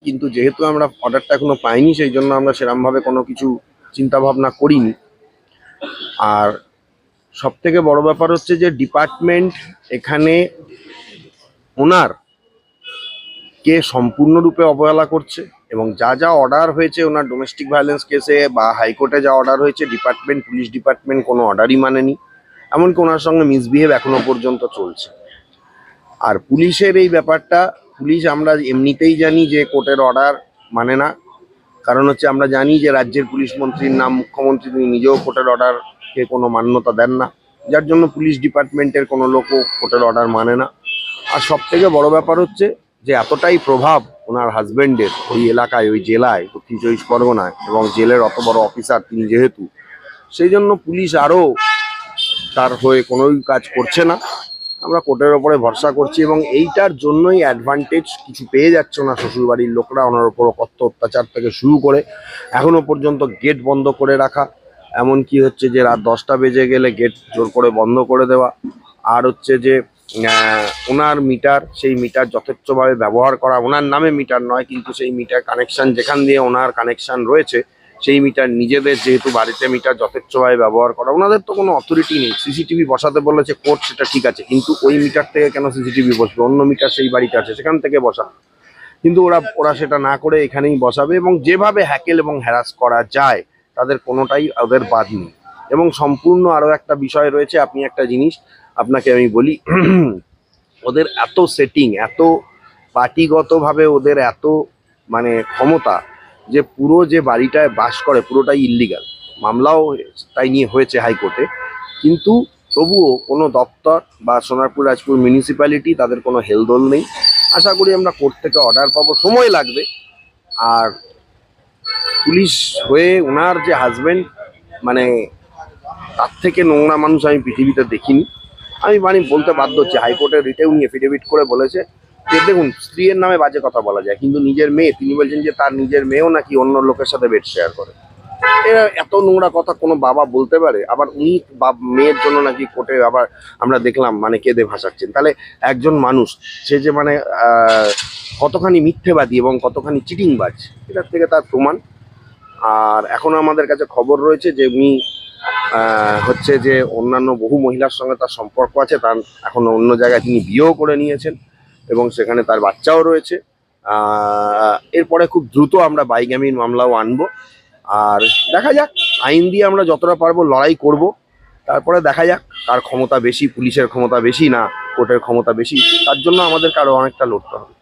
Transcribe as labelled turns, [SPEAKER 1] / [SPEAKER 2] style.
[SPEAKER 1] কিন্তু যেহেতু আমরা অর্ডারটা এখনো পাইনি, সেই জন্য আমরা সেরকমভাবে কোনো কিছু চিন্তা ভাবনা করিনি। আর সব থেকে বড় ব্যাপার হচ্ছে যে ডিপার্টমেন্ট এখানে ওনার কে সম্পূর্ণরূপে অবহেলা করছে, এবং যা যা অর্ডার হয়েছে ওনার ডোমেস্টিক ভায়োলেন্স কেসে বা হাইকোর্টে যা অর্ডার হয়েছে, ডিপার্টমেন্ট, পুলিশ ডিপার্টমেন্ট কোনো অর্ডারই মানেনি। এমনকি ওনার সঙ্গে মিসবিহেভ এখনো পর্যন্ত চলছে। আর পুলিশের এই ব্যাপারটা, পুলিশ আমরা এমনিতেই জানি যে কোর্টের অর্ডার মানে না। কারণ হচ্ছে আমরা জানি যে রাজ্যের পুলিশ মন্ত্রীর নাম মুখ্যমন্ত্রী, তিনি নিজেও কোর্টের অর্ডারকে কোনো মান্যতা দেন না, যার জন্য পুলিশ ডিপার্টমেন্টের কোনো লোকও কোর্টের অর্ডার মানে না। আর সব থেকে বড় ব্যাপার হচ্ছে যে এতটাই প্রভাব ওনার হাজবেন্ডের ওই এলাকায়, ওই জেলায়, দক্ষিণ চব্বিশ পরগনায়, এবং জেলের অত বড় অফিসার তিনি যেহেতু, সেই জন্য পুলিশ আরও তার হয়ে কোনোই কাজ করছে না। আমরা কোর্টের ওপরে ভরসা করছি, এবং এইটার জন্যই অ্যাডভান্টেজ কিছু পেয়ে যাচ্ছে না শ্বশুরবাড়ির লোকরা। ওনার ওপর কত অত্যাচার থেকে শুরু করে এখনো পর্যন্ত গেট বন্ধ করে রাখা, এমনকি হচ্ছে যে রাত 10টা বেজে গেলে গেট জোর করে বন্ধ করে দেওয়া। আর হচ্ছে যে ওনার মিটার, সেই মিটার যথেচ্ছভাবে ব্যবহার করা, ওনার নামে মিটার নয় কিন্তু সেই মিটার কানেকশন যেখান দিয়ে ওনার কানেকশন রয়েছে, সেই মিটার নিজেদের যেহেতু বাড়িতে মিটার যথেচ্ছভাবে ব্যবহার করা। ওনাদের তো কোনো অথরিটি নেই। সিসিটিভি বসাতে বলেছে কোর্ট, সেটা ঠিক আছে, কিন্তু ওই মিটার থেকে কেন সিসিটিভি বসবে? অন্য মিটার সেই বাড়িতে আছে, সেখান থেকে বসা। কিন্তু ওরা সেটা না করে এখানেই বসাবে, এবং যেভাবে হ্যাকেল এবং হ্যারাস করা যায় তাদের কোনোটাই ওদের বাদ নেই। এবং সম্পূর্ণ আরও একটা বিষয় রয়েছে, আপনি একটা জিনিস আপনাকে আমি বলি, ওদের এত সেটিং, এত পার্টিগতভাবে ওদের এত মানে ক্ষমতা, যে পুরো যে বাড়িটায় বাস করে পুরোটাই ইল্লিগাল। মামলাও তাই নিয়ে হয়েছে হাইকোর্টে, কিন্তু তবুও কোনো দপ্তর বা সোনারপুর রাজপুর মিউনিসিপ্যালিটি তাদের কোনো হেলদোল নেই। আশা করি আমরা কোর্ট থেকে অর্ডার পাবো, সময় লাগবে। আর পুলিশ হয়ে ওনার যে হাজবেন্ড, মানে তার থেকে নোংরা মানুষ আমি পৃথিবীতে দেখিনি। আমি বলতে বাধ্য হচ্ছে, হাইকোর্টের রিটেও নিয়ে এফিডেভিট করে বলেছে যে দেখুন, স্ত্রীর নামে বাজে কথা বলা যায়, কিন্তু নিজের মেয়ে, তিনি বলছেন যে তার নিজের মেয়েও নাকি অন্য লোকের সাথে বেড শেয়ার করে। এত নোংরা কথা কোনো বাবা বলতে পারে? আবার উনি মেয়ের জন্য নাকি কোর্টে আবার আমরা দেখলাম মানে কেঁদে ভাসাচ্ছেন। তাহলে একজন মানুষ, সে যে মানে কতখানি মিথ্যেবাদী এবং কতখানি চিটিংবাজ, এটার থেকে তার প্রমাণ। আর এখনো আমাদের কাছে খবর রয়েছে যে উনি হচ্ছে যে অন্যান্য বহু মহিলার সঙ্গে তার সম্পর্ক আছে, তার এখনো অন্য জায়গায় তিনি বিয়েও করে নিয়েছেন, এবং সেখানে তার বাচ্চাও রয়েছে। এরপরে খুব দ্রুত আমরা বাইগামির মামলাও আনবো। আর দেখা যাক, আইন দিয়ে আমরা যতটা পারবো লড়াই করব। তারপরে দেখা যাক কার ক্ষমতা বেশি, পুলিশের ক্ষমতা বেশি না কোর্টের ক্ষমতা বেশি, তার জন্য আমাদেরকে আরও অনেকটা লড়তে হবে।